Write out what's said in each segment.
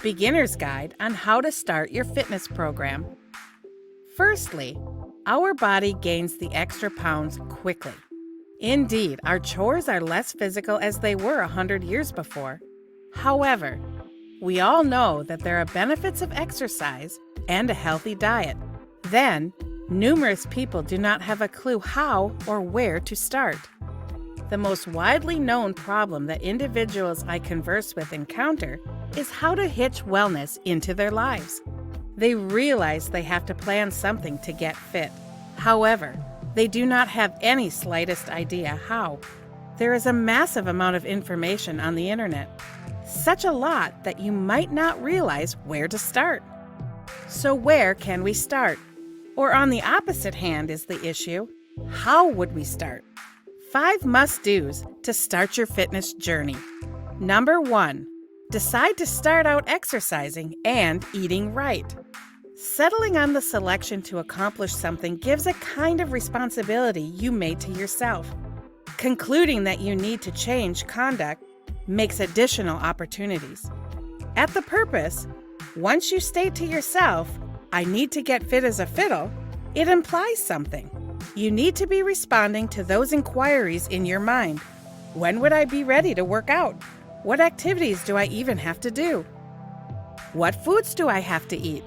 Beginner's Guide on how to start your fitness program. Firstly, our body gains the extra pounds quickly. Indeed, our chores are less physical as they were 100 years before. However, we all know that there are benefits of exercise and a healthy diet. Then, numerous people do not have a clue how or where to start. The most widely known problem that individuals I converse with encounter is how to hitch wellness into their lives. They realize they have to plan something to get fit. However, they do not have any slightest idea how. There is a massive amount of information on the internet, such a lot that you might not realize where to start. So where can we start? Or on the opposite hand is the issue, how would we start? 5 must-dos to start your fitness journey. Number 1, decide to start out exercising and eating right. Settling on the selection to accomplish something gives a kind of responsibility you made to yourself. Concluding that you need to change conduct makes additional opportunities. At the purpose, once you state to yourself, I need to get fit as a fiddle, it implies something. You need to be responding to those inquiries in your mind. When would I be ready to work out? What activities do I even have to do? What foods do I have to eat?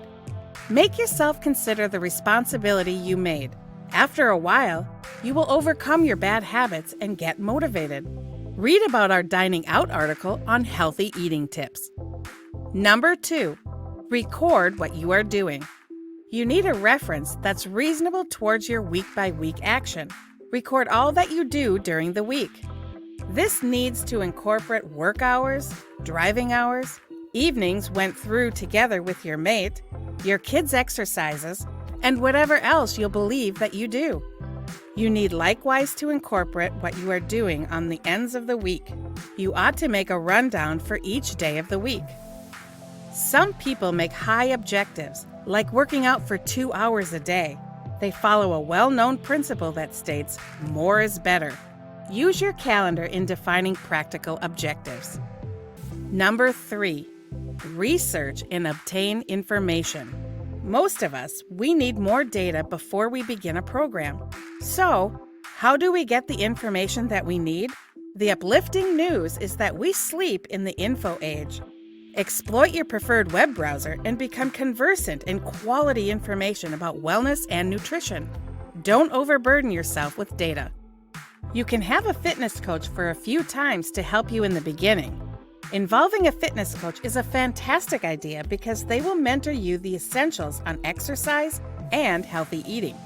Make yourself consider the responsibility you made. After a while, you will overcome your bad habits and get motivated. Read about our dining out article on healthy eating tips. Number 2, record what you are doing. You need a reference that's reasonable towards your week-by-week action. Record all that you do during the week. This needs to incorporate work hours, driving hours, evenings went through together with your mate, your kids' exercises, and whatever else you'll believe that you do. You need likewise to incorporate what you are doing on the ends of the week. You ought to make a rundown for each day of the week. Some people make high objectives, like working out for 2 hours a day. They follow a well-known principle that states, more is better. Use your calendar in defining practical objectives. Number 3, research and obtain information. Most of us, we need more data before we begin a program. So, how do we get the information that we need? The uplifting news is that we sleep in the info age. Exploit your preferred web browser and become conversant in quality information about wellness and nutrition. Don't overburden yourself with data. You can have a fitness coach for a few times to help you in the beginning. Involving a fitness coach is a fantastic idea because they will mentor you the essentials on exercise and healthy eating.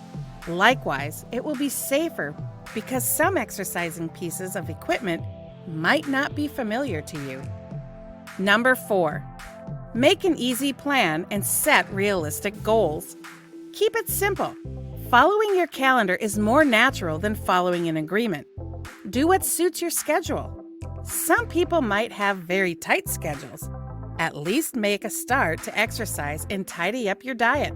Likewise, it will be safer because some exercising pieces of equipment might not be familiar to you. Number 4, make an easy plan and set realistic goals. Keep it simple. Following your calendar is more natural than following an agreement. Do what suits your schedule. Some people might have very tight schedules. At least make a start to exercise and tidy up your diet.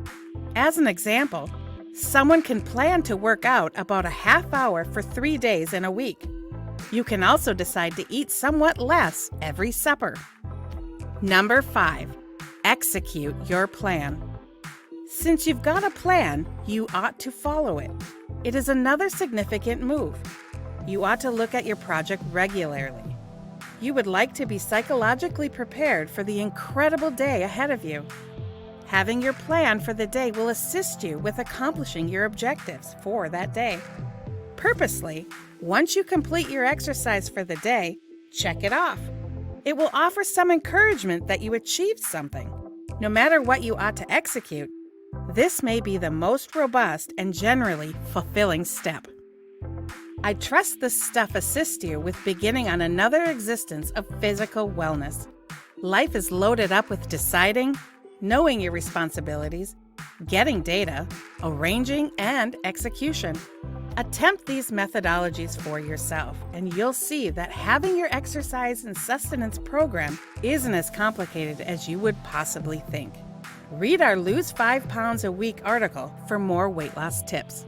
As an example, someone can plan to work out about a half hour for 3 days in a week. You can also decide to eat somewhat less every supper. Number 5, execute your plan. Since you've got a plan, you ought to follow it. It is another significant move. You ought to look at your project regularly. You would like to be psychologically prepared for the incredible day ahead of you. Having your plan for the day will assist you with accomplishing your objectives for that day. Purposely, once you complete your exercise for the day, check it off. It will offer some encouragement that you achieved something. No matter what you ought to execute, this may be the most robust and generally fulfilling step. I trust this stuff assists you with beginning on another existence of physical wellness. Life is loaded up with deciding, knowing your responsibilities, getting data, arranging, and execution. Attempt these methodologies for yourself, and you'll see that having your exercise and sustenance program isn't as complicated as you would possibly think. Read our Lose 5 Pounds a Week article for more weight loss tips.